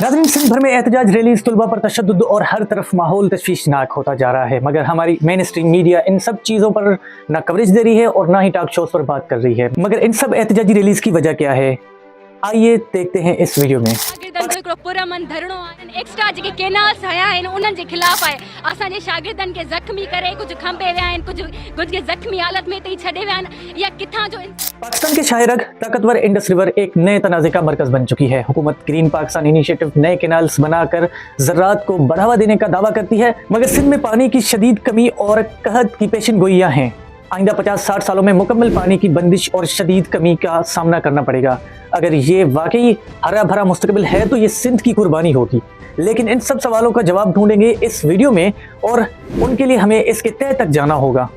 नाज़रीन, सिंध भर में एहतजाज रैलीज, तलबा पर तशद्दुद और हर तरफ माहौल तशवीशनाक होता जा रहा है, मगर हमारी मेन स्ट्रीम मीडिया इन सब चीज़ों पर ना कवरेज दे रही है और ना ही टॉक शोज पर बात कर रही है। मगर इन सब एहतजाजी रैलीज की वजह क्या है, आइए देखते हैं इस वीडियो में। पुरमन धरणो एक्स्ट्रा जेके केनाल्स हया आहिनि उन्हनि जे खिलाफ आहे। असांजे शागिर्दनि खे ज़ख्मी करे कुछ खंबे विया आहिनि, कुछ के ज़ख्मी हालत में तई छॾे विया आहिनि। या किथां जो पाकिस्तान के शाहरग ताकतवर इंडस रिवर एक नए तनाज़े का मरकज बन चुकी है। हुकूमत ग्रीन पाकिस्तान इनिशिएटिव नए कैनाल्स बनाकर ज़राअत को बढ़ावा देने का दावा करती है, मगर सिंध में पानी की शदीद कमी और कहत की पेशन गोइयां हैं। आइंदा 50-60 सालों में मुकम्मल पानी की बंदिश और शदीद कमी का सामना करना पड़ेगा। अगर ये वाकई हरा भरा मुस्तकबिल है तो ये सिंध की कुर्बानी होगी। लेकिन इन सब सवालों का जवाब ढूंढेंगे इस वीडियो में, और उनके लिए हमें इसके तह तक जाना होगा,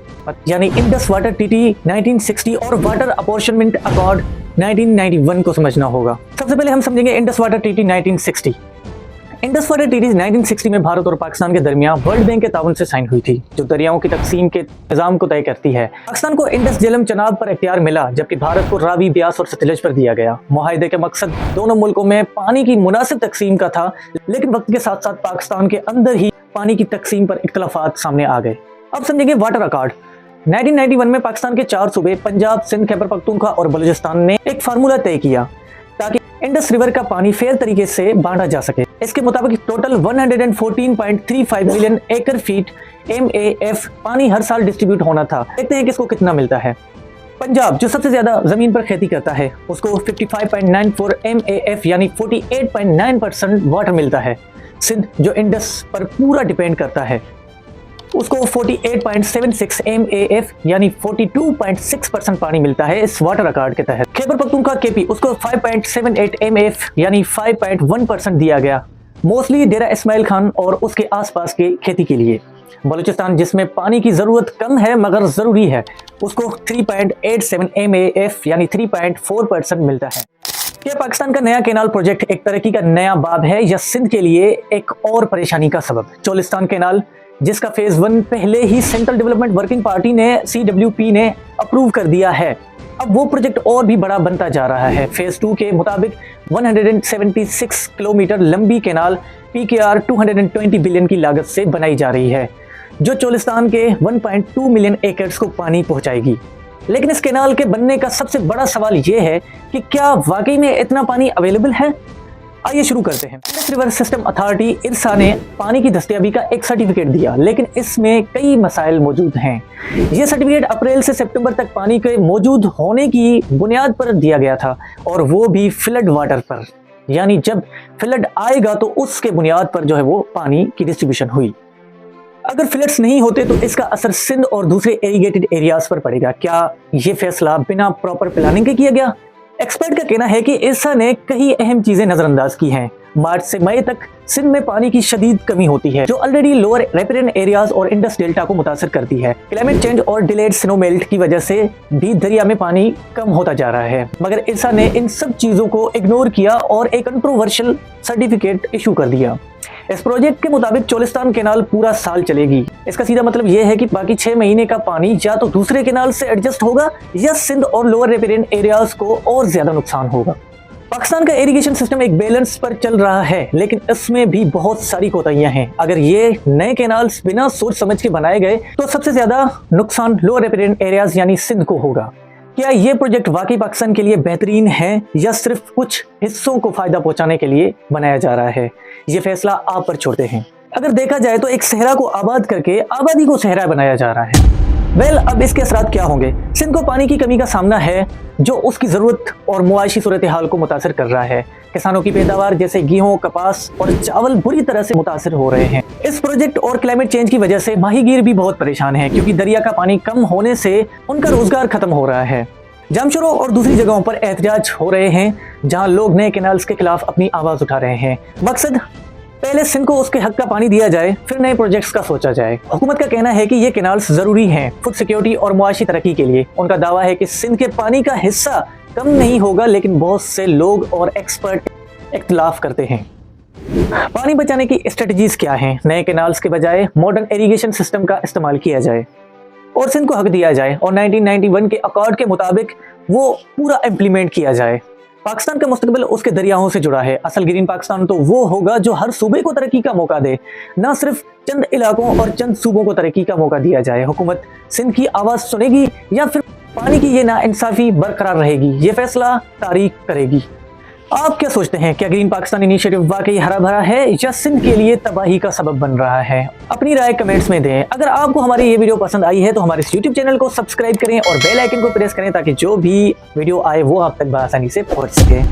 यानी इंडस वाटर ट्रीटी 1960 और वाटर अपॉर्शनमेंट अकॉर्ड 1991 को समझना होगा। सबसे पहले हम समझेंगे Indus water treaty 1960। Indus water treaty 1960 में भारत और पाकिस्तान के दरमियान वर्ल्ड बैंक के ताउन से साइन हुई थी, जो दरियाओं की तकसीम के निज़ाम को तय करती है। पाकिस्तान को इंडस झेलम चनाब पर इख्तियार मिला, जबकि भारत को रावी, ब्यास और सतलज पर दिया गया। मुआहदे के मकसद दोनों मुल्कों में पानी की मुनासिब तकसीम का था, लेकिन वक्त के साथ साथ पाकिस्तान के अंदर ही पानी की तकसीम पर इख्तलाफात सामने आ गए। अब समझेंगे वाटर अकॉर्ड। 1991 में पाकिस्तान के 4 सूबे पंजाब, सिंध, खैबर पख्तूनख्वा और बलूचिस्तान ने एक फार्मूला तय किया ताकि इंडस रिवर का पानी फेयर तरीके से बांटा जा सके। इसके मुताबिक टोटल 114.35 मिलियन एकड़ फीट MAF पानी हर साल डिस्ट्रीब्यूट होना था। देखते हैं कि इसको कितना मिलता है। पंजाब, जो सबसे ज्यादा जमीन पर खेती करता है, उसको 55.94 MAF यानी 48.9% वाटर मिलता है। सिंध, जो इंडस पर पूरा डिपेंड करता है, उसको 48.76 MAF यानी 42.6% पानी मिलता है इस वाटर अकॉर्ड के तहत। खैबर पख्तूनख्वा KP, उसको 5.78 MAF यानी 5.1% दिया गया, मोस्टली डेरा इस्माइल खान और उसके आसपास के खेती के लिए। बलूचिस्तान, जिसमें पानी की ज़रूरत कम है मगर ज़रूरी है, उसको 3.87 MAF यानी 3.4% मिलता है। क्या पाकिस्तान का नया कैनाल प्रोजेक्ट एक तरक्की का नया बाब है या सिंध के लिए एक और परेशानी का सबब? चोलिस्तान कैनाल, जिसका फेज 1 पहले ही सेंट्रल डेवलपमेंट वर्किंग पार्टी ने CWP ने अप्रूव कर दिया है, अब वो प्रोजेक्ट और भी बड़ा बनता जा रहा है। फेज 2 के मुताबिक 176 किलोमीटर लंबी कैनाल PKR 220 बिलियन की लागत से बनाई जा रही है, जो चोलिस्तान के 1.2 मिलियन एकर्स को पानी पहुंचाएगी। लेकिन इस कैनाल के बनने का सबसे बड़ा सवाल ये है कि क्या वाकई में इतना पानी अवेलेबल है? आइए शुरू करते हैं। इंडस रिवर सिस्टम अथॉरिटी इरसा ने पानी की दस्तयाबी का एक सर्टिफिकेट दिया, लेकिन इसमें कई मसाइल मौजूद हैं। यह सर्टिफिकेट अप्रैल से सितंबर तक पानी के मौजूद होने की बुनियाद पर दिया गया था, और वो भी फ्लड वाटर पर, यानी जब फ्लड आएगा तो उसके बुनियाद पर जो है वो पानी की डिस्ट्रीब्यूशन हुई। अगर फ्लड्स नहीं होते तो इसका असर सिंध और दूसरे इरिगेटेड एरियाज पर पड़ेगा। क्या ये फैसला बिना प्रॉपर प्लानिंग के किया गया? एक्सपर्ट का कहना है कि इरसा ने कई अहम चीजें नजरअंदाज की हैं। मार्च से मई तक सिंध में पानी की शदीद कमी होती है, जो ऑलरेडी लोअर रेपिडेंट एरियाज और इंडस डेल्टा को मुतासर करती है। क्लाइमेट चेंज और डिलेड स्नो मेल्ट की वजह से भी दरिया में पानी कम होता जा रहा है, मगर इरसा ने इन सब चीजों को इग्नोर किया और एक कंट्रोवर्शियल सर्टिफिकेट इशू कर दिया। इस प्रोजेक्ट के मुताबिक चोलिस्तान कैनाल पूरा साल चलेगी। इसका सीधा मतलब यह है कि बाकी 6 महीने का पानी या तो दूसरे कैनाल से एडजस्ट होगा या सिंध और लोअर रेपिडेंट एरियाज को और ज्यादा नुकसान होगा। पाकिस्तान का इरिगेशन सिस्टम एक बैलेंस पर चल रहा है, लेकिन इसमें भी बहुत सारी कोताहियां हैं। अगर ये नए कैनाल्स बिना सोच समझ के बनाए गए तो सबसे ज्यादा नुकसान लोअर रेपिडेंट एरियाज यानी सिंध को होगा। क्या ये प्रोजेक्ट वाकई पाकिस्तान के लिए बेहतरीन है या सिर्फ कुछ हिस्सों को फायदा पहुंचाने के लिए बनाया जा रहा है? ये फैसला आप पर छोड़ते हैं। अगर देखा जाए तो एक सहरा को आबाद करके आबादी को सहरा बनाया जा रहा है। अब इसके असरात क्या होंगे? सिंध को पानी की कमी का सामना है, जो उसकी जरूरत और मुआशी सूरत हाल को मुतासर कर रहा है। किसानों की पैदावार जैसे गेहूं, कपास और चावल बुरी तरह से मुतासर हो रहे हैं। इस प्रोजेक्ट और क्लाइमेट चेंज की वजह से माहीगीर भी बहुत परेशान है, क्योंकि दरिया का पानी कम होने से उनका रोजगार खत्म हो रहा है। जामशोरों और दूसरी जगहों पर एहतजाज हो रहे हैं, जहां लोग नए कैनाल्स के खिलाफ अपनी आवाज उठा रहे हैं। मकसद, पहले सिंध को उसके हक का पानी दिया जाए, फिर नए प्रोजेक्ट्स का सोचा जाए। हुकूमत का कहना है कि ये कैनाल्स जरूरी हैं फूड सिक्योरिटी और मुआशी तरक्की के लिए। उनका दावा है कि सिंध के पानी का हिस्सा कम नहीं होगा, लेकिन बहुत से लोग और एक्सपर्ट इख्तिलाफ करते हैं। पानी बचाने की स्ट्रेटजीज क्या हैं? नए कैनाल्स के बजाय मॉडर्न इरिगेशन सिस्टम का इस्तेमाल किया जाए और सिंध को हक दिया जाए, और 1991 के अकॉर्ड के मुताबिक वो पूरा इम्प्लीमेंट किया जाए। पाकिस्तान का मुस्तकबिल उसके दरियाओं से जुड़ा है। असल ग्रीन पाकिस्तान तो वो होगा जो हर सूबे को तरक्की का मौका दे, ना सिर्फ चंद इलाकों और चंद सूबों को तरक्की का मौका दिया जाए। हुकूमत सिंध की आवाज सुनेगी या फिर पानी की ये नाइंसाफी बरकरार रहेगी, ये फैसला तारीख करेगी। आप क्या सोचते हैं, क्या ग्रीन पाकिस्तान इनिशिएटिव वाकई हरा भरा है या सिंध के लिए तबाही का सबब बन रहा है? अपनी राय कमेंट्स में दें। अगर आपको हमारी ये वीडियो पसंद आई है तो हमारे इस YouTube चैनल को सब्सक्राइब करें और बेल आइकन को प्रेस करें ताकि जो भी वीडियो आए वो आप तक बआसानी से पहुंच सके।